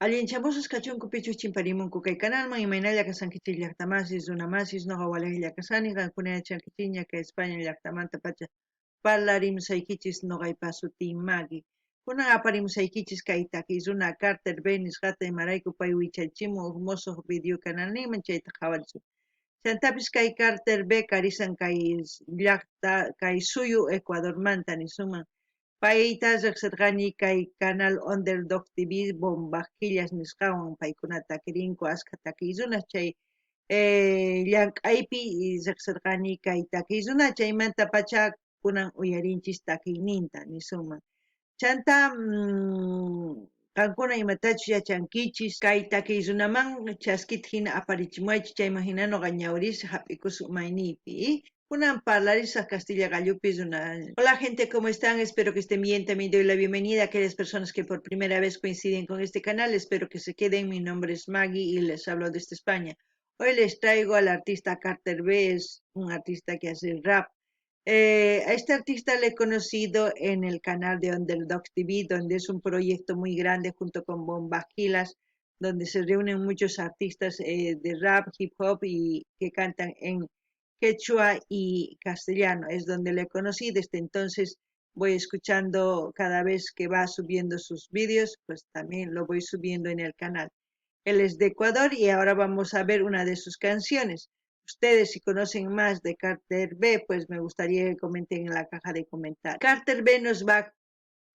Allinchamusas kachunku pichus chimparimunku kay canalman imaynalla kasankichis llaqtamasis runamasis noqa walaqa kasani qankuna yachankichis ña España llaqtamanta pacha parlarimusaykichis noqaypa sutimagi kunan aparimusaykichis kay takiy runa Carter B nisqata imarayku pay wichachimun huk musuq video canal ninman chayta qhawarisun chantapis kay Carter B karisan kay llaqta kay suyu Ecuadormanta nisunman payta riqsirqani kay canal Underdog TV bombajillas nisqawan paykunata takirinku ashka takiy runa chay llank'aypi riqsirqani kay takiy runa chaymanta pacha kunan uyarinchis takiyninta nisunman chanta qankuna imatachus yachankichis kay takiy runaman chaskita hina aparichimuwaychis chayman hina noqa ñawirisaq hap'ikusun mayniypi kunan parlarisaq Castilla gallupi runa. Hola gente, ¿cómo están? Espero que estén bien. También doy la bienvenida a aquellas personas que por primera vez coinciden con este canal. Espero que se queden. Mi nombre es Maggie y les hablo desde España. Hoy les traigo al artista Carter B, es un artista que hace rap. A este artista le he conocido en el canal de Underdog TV, donde es un proyecto muy grande junto con Bombagilas, donde se reúnen muchos artistas de rap, hip hop y que cantan en quechua y castellano. Es donde le conocí. Desde entonces voy escuchando cada vez que va subiendo sus vídeos, pues también lo voy subiendo en el canal. Él es de Ecuador y ahora vamos a ver una de sus canciones. Ustedes, si conocen más de Carter B, pues me gustaría que comenten en la caja de comentarios. Carter B nos va a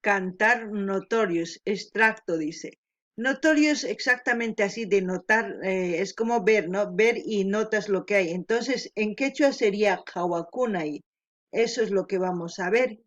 cantar Notorious, extracto dice. Notorious exactamente así de notar, es como ver, ¿no? Ver y notas lo que hay. Entonces, en quechua sería Hawakunai. Eso es lo que vamos a ver.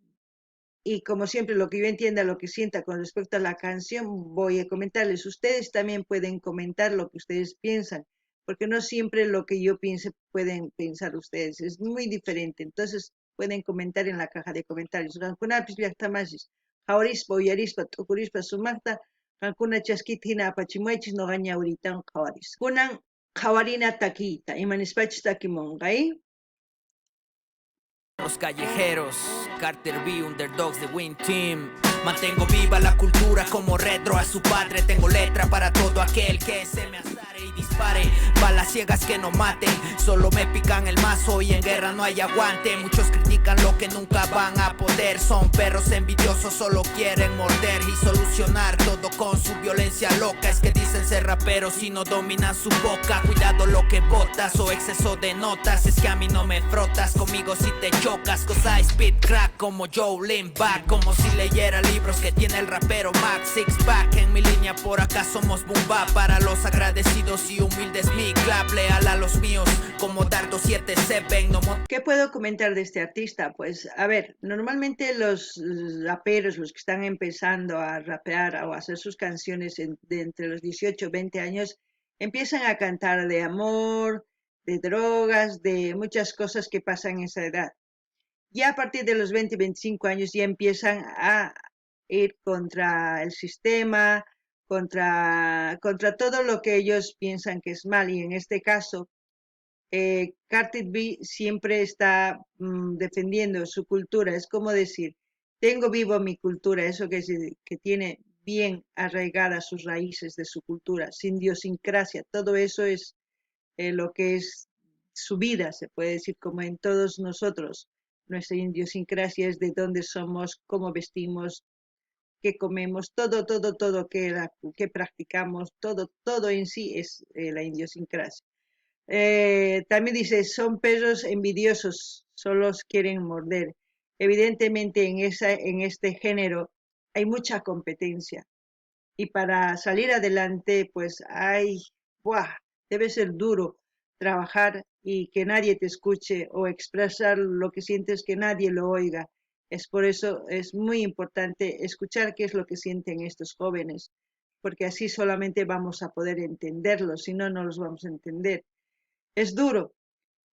Y como siempre, lo que yo entienda, lo que sienta con respecto a la canción, voy a comentarles. Ustedes también pueden comentar lo que ustedes piensan, porque no siempre lo que yo piense pueden pensar ustedes. Es muy diferente. Entonces, pueden comentar en la caja de comentarios. Rankunapis llaqtamasis, jaurispa, uyarispa, tukurispa, sumaqta, rankuna chaskita hina apachimuaychis noqa ñawritawan qawaris. Kunan qawarina takiyta, imanispachis takimunqay. Los callejeros, Carter B, Underdogs de Win Team. Mantengo viva la cultura como retro a su padre. Tengo letra para todo aquel que se me azare y dispare. Balas ciegas que no maten, solo me pican el mazo y en guerra no hay aguante. Muchos critican lo que nunca van a poder. Son perros envidiosos, solo quieren morder y solucionar todo con su violencia loca. Es que dicen ser raperos y no dominan su boca. Cuidado lo que botas o exceso de notas. Es que a mí no me frotas, conmigo si te chocas. Cause I spit crack como Joe Limback. Como si leyera libros que tiene el rapero Max Sixpack. En mi línea por acá somos Bumba. Para los agradecidos y humildes mi clap. Leal a los míos como Dardo 77 no. ¿Qué puedo comentar de este artista? Pues a ver, normalmente los raperos, los que están empezando a rapear o a hacer sus canciones de entre los 18 y 20 años, empiezan a cantar de amor, de drogas, de muchas cosas que pasan en esa edad. Ya a partir de los 20 y 25 años ya empiezan a ir contra el sistema, contra todo lo que ellos piensan que es mal. Y en este caso, Carter B siempre está defendiendo su cultura. Es como decir, tengo vivo mi cultura, eso que tiene bien arraigadas sus raíces de su cultura, sin idiosincrasia. Todo eso es lo que es su vida, se puede decir, como en todos nosotros. Nuestra idiosincrasia es de dónde somos, cómo vestimos, qué comemos, todo que practicamos, todo en sí es la idiosincrasia. También dice, son perros envidiosos, solo quieren morder. Evidentemente en este género hay mucha competencia y para salir adelante pues ¡buah! Debe ser duro trabajar y que nadie te escuche o expresar lo que sientes que nadie lo oiga. Es por eso es muy importante escuchar qué es lo que sienten estos jóvenes, porque así solamente vamos a poder entenderlos, si no, no los vamos a entender. Es duro.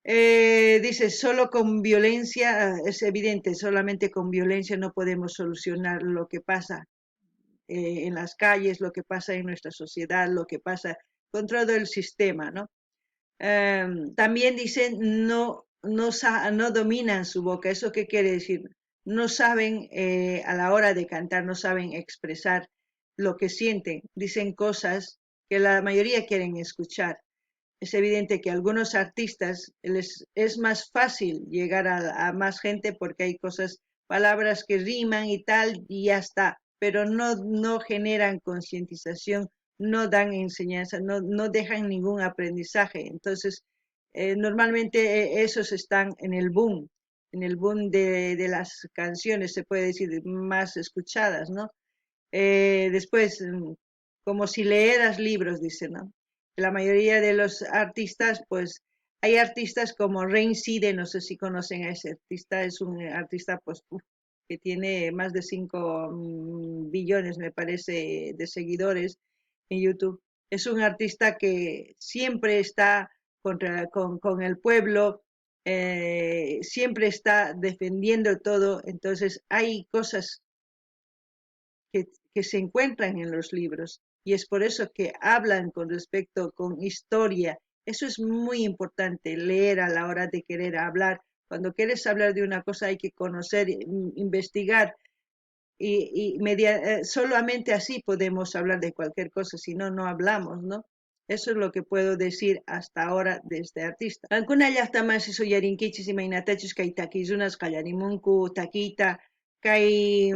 Dice, solo con violencia, es evidente, solamente con violencia no podemos solucionar lo que pasa en las calles, lo que pasa en nuestra sociedad, lo que pasa con todo el sistema, ¿no? También dicen, no dominan su boca. ¿Eso qué quiere decir? No saben, a la hora de cantar, no saben expresar lo que sienten, dicen cosas que la mayoría quieren escuchar. Es evidente que a algunos artistas les es más fácil llegar a más gente porque hay palabras que riman y tal, y ya está, pero no generan concientización, no dan enseñanza, no dejan ningún aprendizaje. Entonces, normalmente esos están en el boom de las canciones, se puede decir, más escuchadas, ¿no? Después, como si leeras libros, dice, ¿no? La mayoría de los artistas, pues, hay artistas como Rain Side, no sé si conocen a ese artista, es un artista, pues, que tiene más de 5 billones, me parece, de seguidores en YouTube. Es un artista que siempre está con el pueblo, siempre está defendiendo todo, entonces hay cosas que se encuentran en los libros y es por eso que hablan con historia. Eso es muy importante, leer a la hora de querer hablar. Cuando quieres hablar de una cosa hay que conocer, investigar y solamente así podemos hablar de cualquier cosa, si no, no hablamos, ¿no? Eso es lo que puedo decir hasta ahora de este artista. Alguna llaqta más eso yarinkichis y mainatachis kay takizunas kallarimunku takita kay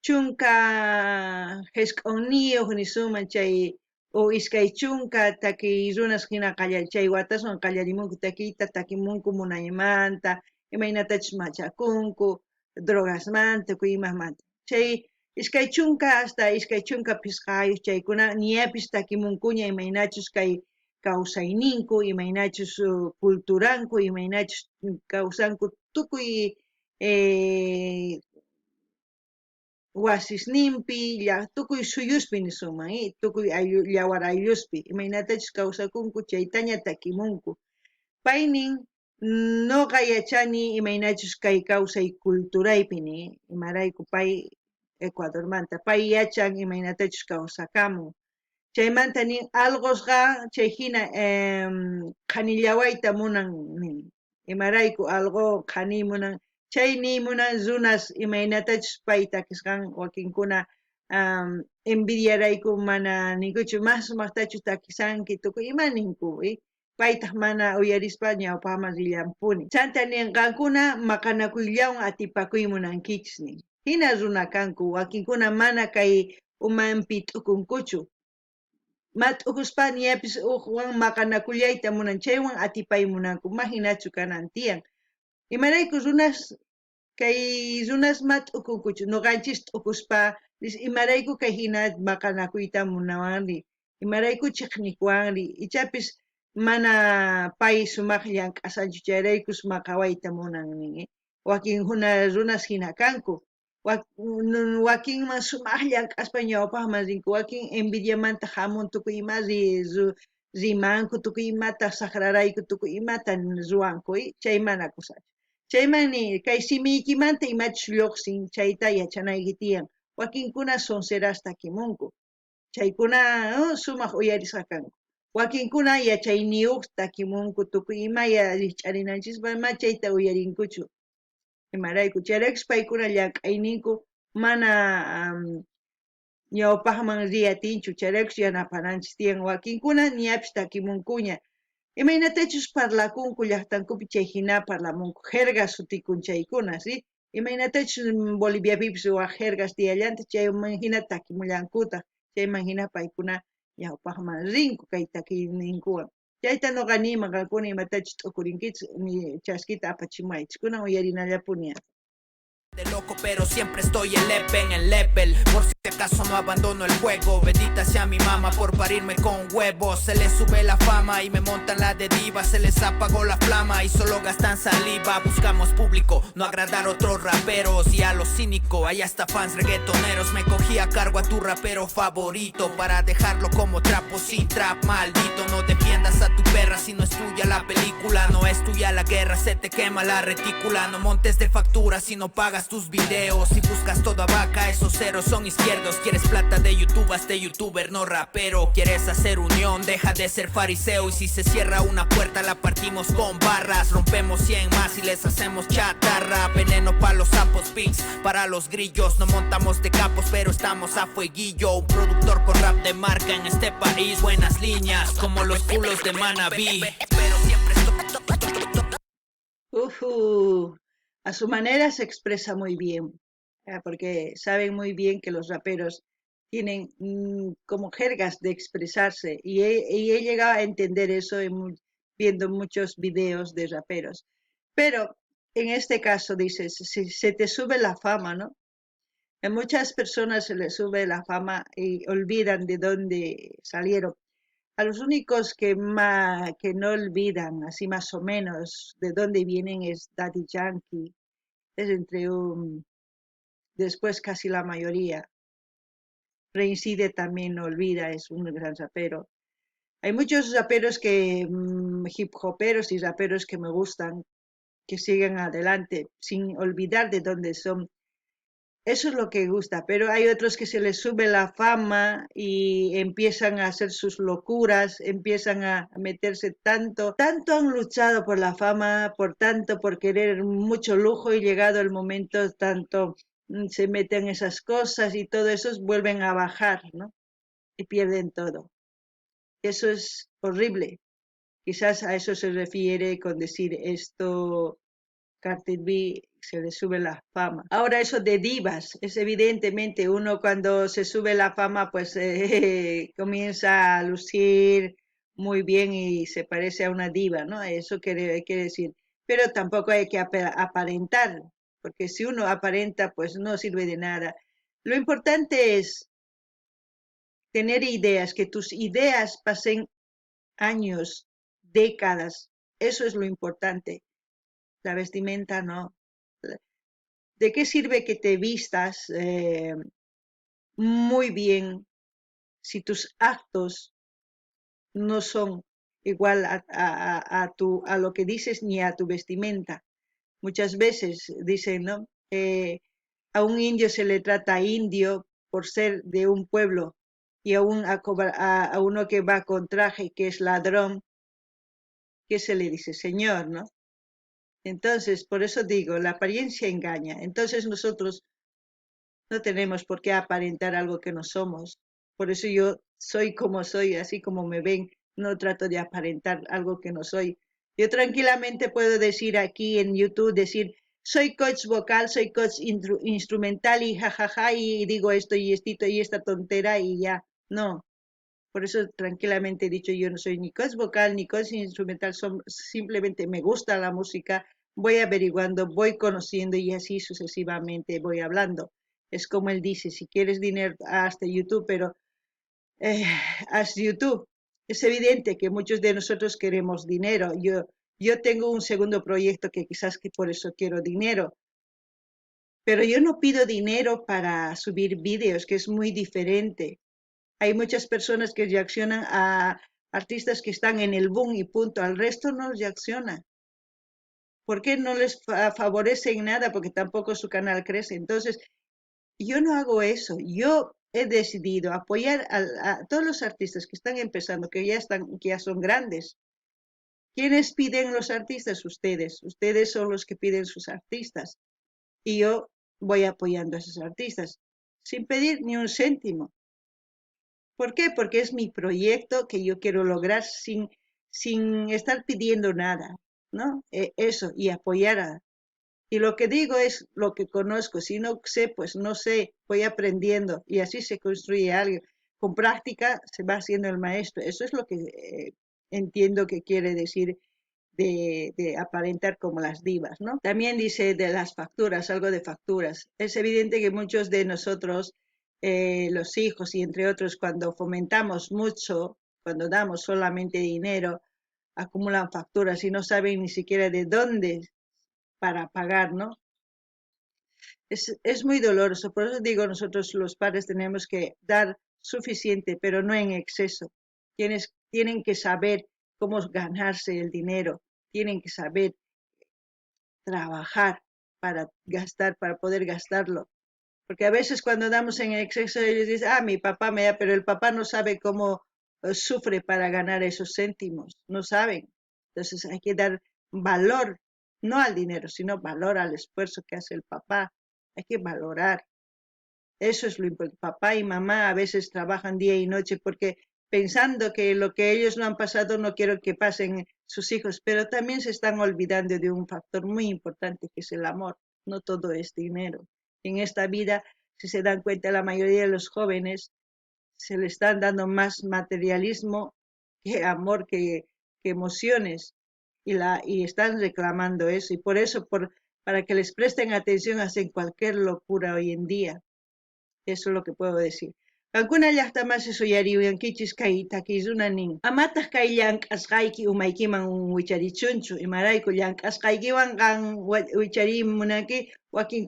chunka hesk'oniyuq nisuman chay o iskay chunka taki runas hina chay wataswan qallarimunku takiyta takimunku munaymanta imaynatachus machakunku drogasmanta kuymamanta chay iskay chunka hasta iskay chunka pisqayuq chaykuna niapis takimunkuña imaynachus kay kawsayninku imaynachus culturanku imaynachus kawsanku tukuy wasisninpi tukuy suyuspi nisuman tukuy llawar aylluspi imaynatachus kawsakunku chaytaña takimunku paynin noqa yachani imaynachus kay kawsay culturaypi imarayku pay Ecuadormanta pay yachan imaynatachus kawsakamun chaymanta nin algosqa chay hina qhanillawayta munan nin imarayku algo qhani munan chay nimunan runas imaynatachus pay takisqan wakinkuna envidiarayku mana ninkuchu mas sumaqtachu takisanki tukuy ima ninku paytaq mana uyarispa ñawpaqman rillampuni chanta ninqankuna maqanakuyllawan atipakuyta munankichis nin hina runa kanku wakinkuna mana kay umanpi t'ukunkuchu t'ukuspa ñapis uqwan maqanakullayta munan chaywan atipay munanku ma hinachu kanan tiyan imarayku runas kay runas t'ukunkuchu nuqanchis t'ukuspa imarayku kay hina maqanakuyta munawanri imarayku chiqnikuwanri ichapis mana pay sumaq llank'asanchu chayraykus maqawayta munan nin wakin runas hina kanku wakinman sumaq llank'aspa ñawpaqman rinku wakin envidiamanta hamun tukuy ima rimanku tukuy imata saqrarayku tukuy imata ruwanku chay mana kusachu chaymani kay simiykimanta imachus lluqsin chayta yachanayki tiyan wakinkuna sonseras takimunku chaykuna sumaq uyarisqa kanku wakinkuna yachayniyuq takimunku tukuy imaya riqch'arinanchikpa ma chayta uyarinkuchu imarayku chayraykus paykuna llank'ayninku mana ñawpaqman riyatinchu chayraykus yanapananchis tiyan wakinkuna ñapis takimunkuña imaynatachus parlakunku llaqtankupi chay hina parlamunku jerga sutikun chaykuna imaynatachus Boliviapipis waq jergas tiyallanta chayman hina takimullankutaq chayman hina paykuna ñawpaqman rinku kay takininkuwan chayta nuqa niyman qankuna imatachus t'ukurinkichis chaskita apachimaychis kunan uyarinallapuni de loco, pero siempre estoy en el level. Por si acaso no abandono el juego. Bendita sea mi mamá por parirme con huevos. Se les sube la fama y me montan la de diva. Se les apagó la flama y solo gastan saliva. Buscamos público, no agradar a otros raperos. Y a los cínicos, hay hasta fans reggaetoneros. Me cogí a cargo a tu rapero favorito para dejarlo como trapo sin trap, maldito. No defiendas a tu perra si no es tuya la película. No es tuya la guerra, se te quema la retícula. No montes de factura si no pagas tus videos. Si buscas toda vaca, esos ceros son izquierdos. izquierdos. Quieres plata de YouTube, hazte youtuber, no rapero. Quieres hacer unión, deja de ser fariseo. Y si se cierra una puerta la partimos con barras. Rompemos 100 más y les hacemos chatarra. Veneno para los sapos, pics para los grillos. No montamos de capos pero estamos a fueguillo. Un productor con rap de marca en este país. Buenas líneas como los culos de Manaví. Pero siempre A su manera se expresa muy bien, porque saben muy bien que los raperos tienen como jergas de expresarse y he llegado a entender eso viendo muchos videos de raperos. Pero en este caso dices, si se te sube la fama, ¿no? A muchas personas se les sube la fama y olvidan de dónde salieron. A los únicos que no olvidan, así más o menos, de dónde vienen es Daddy Yankee, es después casi la mayoría. Reincide también no olvida, es un gran rapero. Hay muchos raperos hip hoperos y raperos que me gustan, que siguen adelante, sin olvidar de dónde son. Eso es lo que gusta, pero hay otros que se les sube la fama y empiezan a hacer sus locuras, empiezan a meterse tanto han luchado por la fama, por querer mucho lujo y llegado el momento tanto se meten esas cosas y todo eso vuelven a bajar, ¿no? Y pierden todo. Eso es horrible. Quizás a eso se refiere con decir esto. Carter B se le sube la fama. Ahora eso de divas, es evidentemente uno cuando se sube la fama pues comienza a lucir muy bien y se parece a una diva, ¿no? Eso quiere decir. Pero tampoco hay que aparentar, porque si uno aparenta pues no sirve de nada. Lo importante es tener ideas, que tus ideas pasen años, décadas. Eso es lo importante. La vestimenta no. ¿De qué sirve que te vistas muy bien si tus actos no son igual a lo que dices ni a tu vestimenta? Muchas veces dicen, ¿no? A un indio se le trata indio por ser de un pueblo y a uno que va con traje, que es ladrón, ¿qué se le dice? Señor, ¿no? Entonces, por eso digo, la apariencia engaña. Entonces nosotros no tenemos por qué aparentar algo que no somos. Por eso yo soy como soy, así como me ven, no trato de aparentar algo que no soy. Yo tranquilamente puedo decir aquí en YouTube, decir, soy coach vocal, soy coach instrumental y jajaja, y digo esto y estito y esta tontera y ya. No, por eso tranquilamente he dicho, yo no soy ni coach vocal ni coach instrumental, simplemente me gusta la música, voy averiguando, voy conociendo y así sucesivamente voy hablando. Es como él dice, si quieres dinero, hazte YouTube, pero eh, haz YouTube. Es evidente que muchos de nosotros queremos dinero. Yo tengo un segundo proyecto que quizás que por eso quiero dinero, pero yo no pido dinero para subir vídeos, que es muy diferente. Hay muchas personas que reaccionan a artistas que están en el boom y punto. Al resto no reacciona. ¿Por qué no les favorece en nada? Porque tampoco su canal crece. Entonces, yo no hago eso. Yo he decidido apoyar a todos los artistas que están empezando, que ya son grandes. ¿Quiénes piden los artistas? Ustedes. Ustedes son los que piden sus artistas. Y yo voy apoyando a esos artistas sin pedir ni un céntimo. ¿Por qué? Porque es mi proyecto que yo quiero lograr sin estar pidiendo nada, ¿no? Eso, y apoyar. Y lo que digo es lo que conozco. Si no sé, pues no sé, voy aprendiendo y así se construye algo. Con práctica se va haciendo el maestro. Eso es lo que entiendo que quiere decir de aparentar como las divas, ¿no? También dice de las facturas, algo de facturas. Es evidente que muchos de nosotros, los hijos y entre otros, cuando fomentamos mucho, cuando damos solamente dinero, acumulan facturas y no saben ni siquiera de dónde para pagar, ¿no? Es muy doloroso, por eso digo, nosotros los padres tenemos que dar suficiente, pero no en exceso. Tienen que saber cómo ganarse el dinero, tienen que saber trabajar para gastar, para poder gastarlo. Porque a veces cuando damos en exceso ellos dicen, mi papá me da, pero el papá no sabe cómo sufre para ganar esos céntimos, no saben. Entonces hay que dar valor, no al dinero, sino valor al esfuerzo que hace el papá. Hay que valorar. Eso es lo importante. Papá y mamá a veces trabajan día y noche porque pensando que lo que ellos no han pasado no quiero que pasen sus hijos, pero también se están olvidando de un factor muy importante que es el amor. No todo es dinero. En esta vida, si se dan cuenta, la mayoría de los jóvenes se le están dando más materialismo que amor, que emociones, y están reclamando eso, y por eso, para que les presten atención, hacen cualquier locura hoy en día. Eso es lo que puedo decir. Kankuna llaqtamas suyariuyankichis kay takizunanin. Amatas kay llank'asqayki umaykiman wicharichunchu. Imarayku llank'asqaykiwan qan wicharimunanki wakin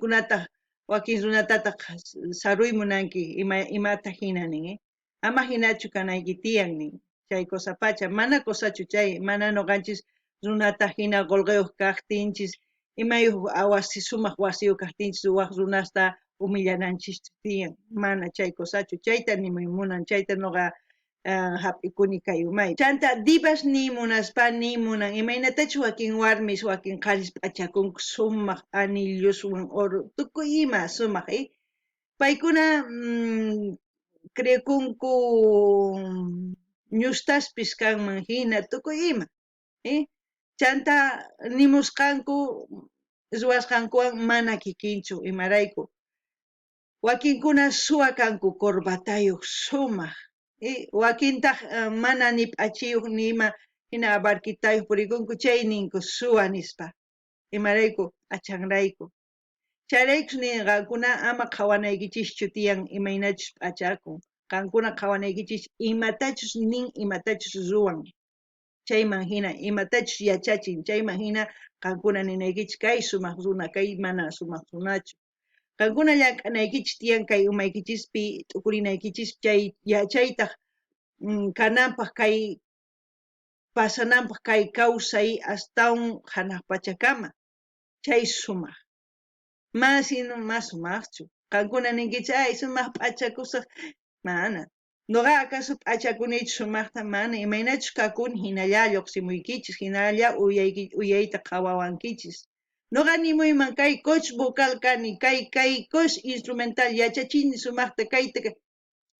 runatataq saruymunanki imata hinanin. Ama hinachu kanayki tiyan nin. Chay kosapacha mana kosachu chay mana noqanchis runata hina qolqeuq kaqtinchis imayuq sumaq wasiyuq kaqtinchis waq runasta humillananchis tiyan mana chay kosachu chayta nimaymunan chayta noqa hap'ikuni kay umay chanta divas ni munaspa ni munan imaynatachu wakin warmis wakin qaris p'achakunku sumaq anilluswan oro tukuy ima sumaq paykuna crekunku ñustaspis kanman hina tukuy ima chanta nimusqanku ruwasqankuwan mana kikinchu imarayku wakinkuna suwa kanku corbatayuq sumaq wakintaq mana ni p'achiyuq ni ima hina abarquitayuq purikunku chay ninku suwa nispa imarayku p'achanrayku chayraykus nin qankuna ama qhawanaykichischu tiyan imaynachus p'achakun qankuna qhawanaykichischu imatachus nin imatachus ruwan chayman hina imatachus yachachin chayman hina qankuna ninaykichis kay sumaq runa kay mana sumaq runachu qankuna llank'anaykichis tiyan kay umaykichispi t'ukurinaykichis chay yachaytaq kananpaq kay pasananpaq kay kawsay astawan hanaq pachakama chay sumaq mas sumaqchu qankuna ninkichis ay sumaq p'achakusaq mana noqa acaso p'achakunichu sumaqta mana imaynachus kakuni hinalla lluqsimuykichis hinalla uyayta qhawawankichis noqa nimuyman kay coach vocal kani kay coach instrumental yachachini sumaqta kayta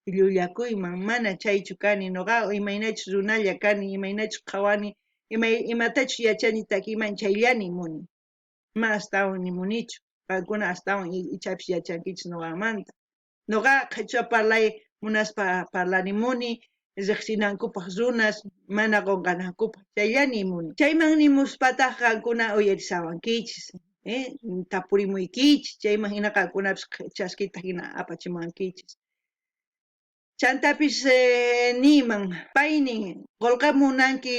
llullakuyman mana chaychu kani noqa imaynachus runalla kani imaynachus qhawani imatachus yachani takiman chaylla nimuni ma astawan nimunichu qankuna astawan ichapis yachankichis noqamanta noqa qhichwa parlay munaspa parlarimuni riqsinankupaq runas mana qunqanankupaq chaylla nimuni chayman nimuspataq qankuna uyarisawankichis tapurimuykichis chayman hina qankunapis chaskita hina apachimankichis chantapis niman paynin qolqamunanki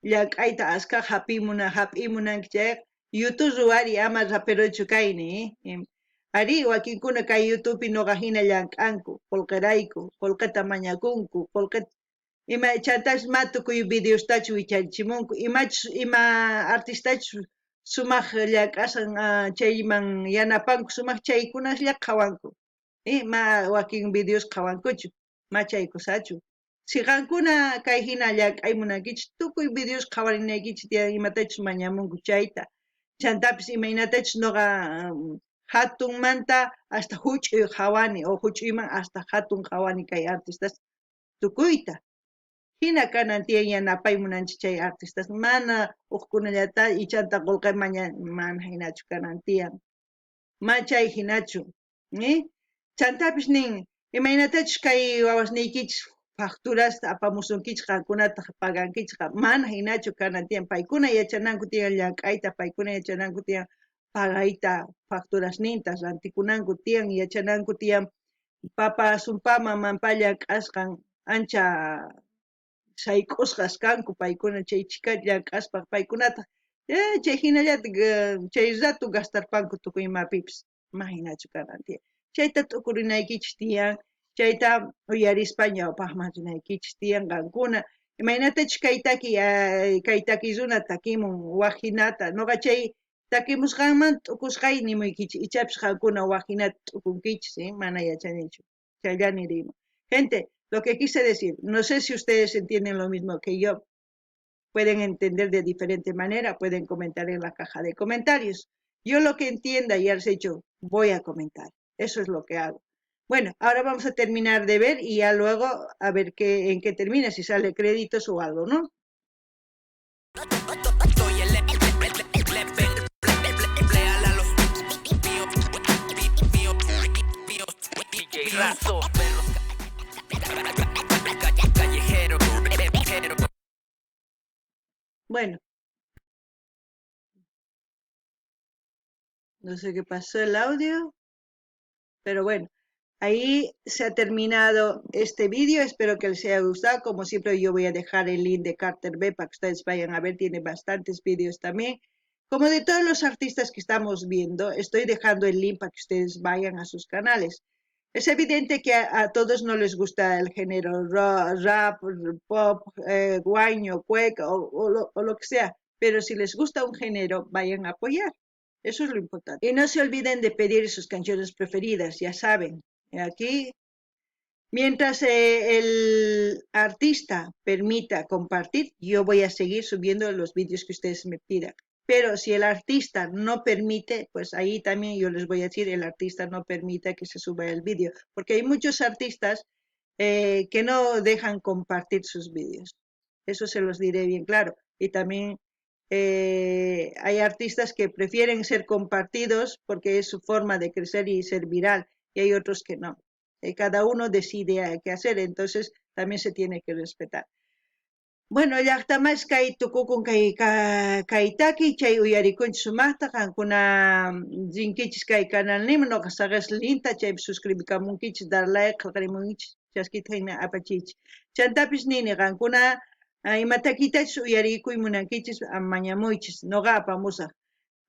llank'ayta askha hap'imunanki chay YouTube ruwari ama raperochu kayni ari wakinkuna kay YouTubepi noqa hina llank'anku qolqarayku qolqata mañakunku ima chantapas tukuy videostachu wicharichimunku ima artistachus sumaq llank'asqan chayman yanapanku sumaq chaykunaslla qhawanku ma wakin videos qhawankuchu ma chay kusachu si qankuna kay hina llank'aymunankichis tukuy videos qhawarinaykichis imatachus mañamunku chayta chantapis imaynatachus noqa hatunmanta hasta huch'uy qhawani o huch'uyman hasta hatun qhawani kay artistas tukuyta hina kanan tiyan yanapaymunanchis chay artistas mana uqkunallata ichanta qolqay mana hinachu kanan tiyan ma chay hinachu chantapis nin imaynatachus kay wawasniykichis facturasta apamusunkichis qankunata pagankichis mana hinachu kanan tiyan paykuna yachananku tiyan llank'ayta paykuna yachananku tiyan pagayta facturasninta rantikunanku tiyan yachananku tiyan papa sumpa mamanpa llank'asqan ancha sayk'usqas kanku paykuna chay chikata llank'aspa paykunata chay hinallatik chay ratu gastarpanku tukuy imapipis ma hinachu kanan tiyan chayta t'ukurinaykichis tiyan chayta uyarispa ñawpaqman tiyan qankuna imaynatachus kay taki runa takimun waq hinata noqa chay takimusqanman t'ukusqay nimuykichis ichapish qankuna waqinata t'ukunkichis mana yachanichu chayllani riyman. Gente, lo que quise decir, no sé si ustedes entienden lo mismo que yo, pueden entender de diferente manera, pueden comentar en la caja de comentarios. Yo lo que entienda y has hecho, voy a comentar. Eso es lo que hago. Bueno, ahora vamos a terminar de ver y ya luego a ver en qué termina, si sale créditos o algo, ¿no? Bueno, no sé qué pasó el audio, pero bueno, ahí se ha terminado este vídeo. Espero que les haya gustado. Como siempre, yo voy a dejar el link de Carter B para que ustedes vayan a ver. Tiene bastantes vídeos también. Como de todos los artistas que estamos viendo, estoy dejando el link para que ustedes vayan a sus canales. Es evidente que a todos no les gusta el género rap, pop, guaño, cueca o lo que sea, pero si les gusta un género, vayan a apoyar. Eso es lo importante. Y no se olviden de pedir sus canciones preferidas, ya saben. Aquí, mientras el artista permita compartir, yo voy a seguir subiendo los vídeos que ustedes me pidan. Pero si el artista no permite, pues ahí también yo les voy a decir, el artista no permite que se suba el vídeo, porque hay muchos artistas que no dejan compartir sus vídeos. Eso se los diré bien claro. Y también hay artistas que prefieren ser compartidos porque es su forma de crecer y ser viral, y hay otros que no. Cada uno decide qué hacer, entonces también se tiene que respetar. Bueno, llaqtamas kay tukukun kaytaki chay uyarikunchis sumaqta qankuna rinkichis kay canalnima noqa saqas linta chaypi suscribikamunkichis dar like qillqarimunkichis chaskita hina apachichis chantapis nini qankuna imatakitachis uyarikuy munankichis mañamuychis noqa apamusaq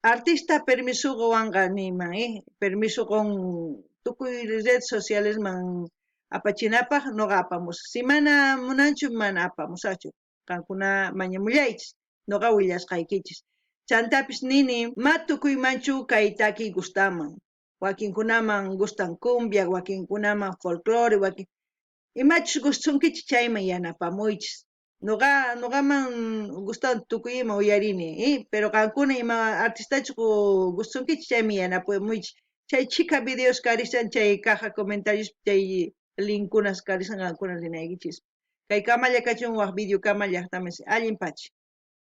artista permisuwanqa nima permisuwan tukuy redes socialesman apachinapaq noqa apamusaq si mana munanchu mana apamusaqchu qankuna mañamullaychis noqa willasqaykichis chantapis nini ma tukuymanchu kay taki gustaman wakinkunaman gustan cumbia wakinkunaman folclore imachus gustunkichis chayman yanapamuychis noqaman gustan tukuy ima uyarini pero qankuna ima artistachu gustunkichis chayman yanapamuychis chay chika videos karishan chay caja comentarios chay linkunas karishan qankuna rinaykichis kay kamalla kachun waq video kamalla llaqtamas allin pacha